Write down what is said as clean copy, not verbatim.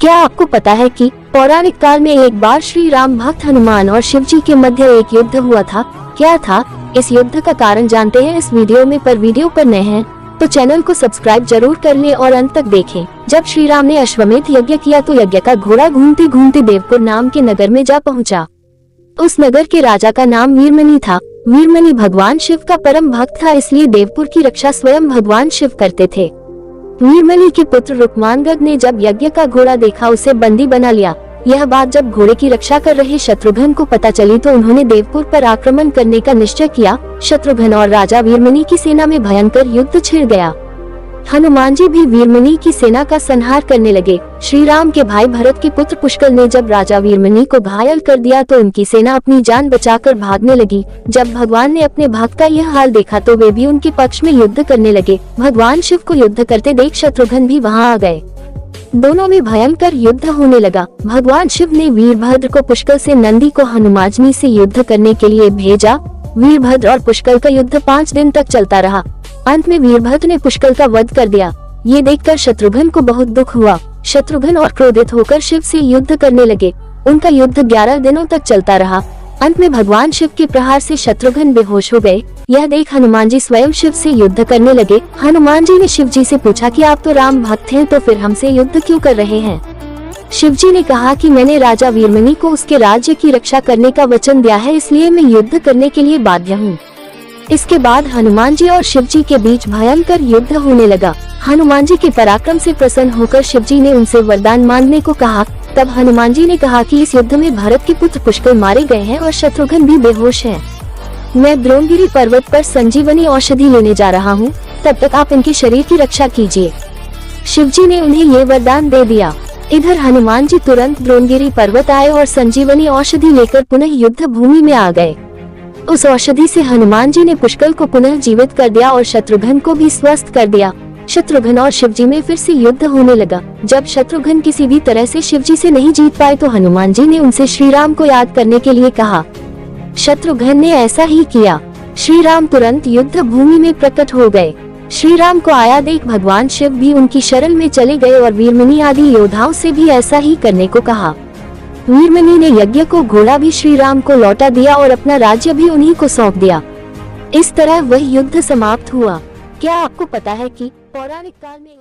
क्या आपको पता है कि पौराणिक काल में एक बार श्री राम भक्त हनुमान और शिव जी के मध्य एक युद्ध हुआ था। क्या था इस युद्ध का कारण जानते हैं इस वीडियो में। पर वीडियो पर नए हैं तो चैनल को सब्सक्राइब जरूर कर लें और अंत तक देखें। जब श्री राम ने अश्वमेध यज्ञ किया तो यज्ञ का घोड़ा घूमते घूमते देवपुर नाम के नगर में जा पहुंचा। उस नगर के राजा का नाम वीरमणि था। वीरमणि भगवान शिव का परम भक्त था, इसलिए देवपुर की रक्षा स्वयं भगवान शिव करते थे। वीरमणि के पुत्र रुक्मांगद ने जब यज्ञ का घोड़ा देखा उसे बंदी बना लिया। यह बात जब घोड़े की रक्षा कर रहे शत्रुघ्न को पता चली तो उन्होंने देवपुर पर आक्रमण करने का निश्चय किया। शत्रुघ्न और राजा वीरमणि की सेना में भयंकर युद्ध छिड़ गया। हनुमान जी भी वीरमणि की सेना का संहार करने लगे। श्री राम के भाई भरत के पुत्र पुष्कल ने जब राजा वीरमणि को घायल कर दिया तो उनकी सेना अपनी जान बचाकर भागने लगी। जब भगवान ने अपने भक्त का यह हाल देखा तो वे भी उनके पक्ष में युद्ध करने लगे। भगवान शिव को युद्ध करते देख शत्रुघ्न भी वहां आ गए। दोनों में भयंकर युद्ध होने लगा। भगवान शिव ने वीरभद्र को पुष्कल से नंदी को हनुमानजी से युद्ध करने के लिए भेजा। वीरभद्र और पुष्कल का युद्ध 5 दिन तक चलता रहा। अंत में वीरभद्र ने पुष्कल का वध कर दिया। ये देखकर शत्रुघ्न को बहुत दुख हुआ। शत्रुघ्न और क्रोधित होकर शिव से युद्ध करने लगे। उनका युद्ध 11 दिनों तक चलता रहा। अंत में भगवान शिव के प्रहार से शत्रुघ्न बेहोश हो गए। यह देख हनुमान जी स्वयं शिव से युद्ध करने लगे। हनुमान जी ने शिव जी से पूछा कि आप तो राम भक्त हैं, तो फिर हमसे युद्ध क्यों कर रहे हैं। शिव जी ने कहा कि मैंने राजा वीरमणि को उसके राज्य की रक्षा करने का वचन दिया है, इसलिए मैं युद्ध करने के लिए बाध्य हूँ। इसके बाद हनुमान जी और शिव जी के बीच भयंकर युद्ध होने लगा। हनुमान जी के पराक्रम से प्रसन्न होकर शिव जी ने उनसे वरदान मांगने को कहा। तब हनुमान जी ने कहा कि इस युद्ध में भरत के पुत्र पुष्कल मारे गए हैं और शत्रुघ्न भी बेहोश है। मैं द्रोणगिरी पर्वत पर संजीवनी औषधि लेने जा रहा हूँ, तब तक आप इनके शरीर की रक्षा कीजिए। शिव जी ने उन्हें ये वरदान दे दिया। इधर हनुमान जी तुरंत द्रोणगिरी पर्वत आए और संजीवनी औषधि लेकर पुनः युद्ध भूमि में आ गए। उस औषधि से हनुमान जी ने पुष्कल को पुनः जीवित कर दिया और शत्रुघ्न को भी स्वस्थ कर दिया। शत्रुघ्न और शिव जी में फिर से युद्ध होने लगा। जब शत्रुघ्न किसी भी तरह से शिव जी से नहीं जीत पाए तो हनुमान जी ने उनसे श्री राम को याद करने के लिए कहा। शत्रुघ्न ने ऐसा ही किया। श्री राम तुरंत युद्ध भूमि में प्रकट हो गए। श्री राम को आया देख भगवान शिव भी उनकी शरण में चले गए और वीरमणि आदि योद्धाओं से भी ऐसा ही करने को कहा। वीरमणि ने यज्ञ को घोड़ा भी श्री राम को लौटा दिया और अपना राज्य भी उन्हीं को सौंप दिया। इस तरह वह युद्ध समाप्त हुआ। क्या आपको पता है कि पौराणिक काल में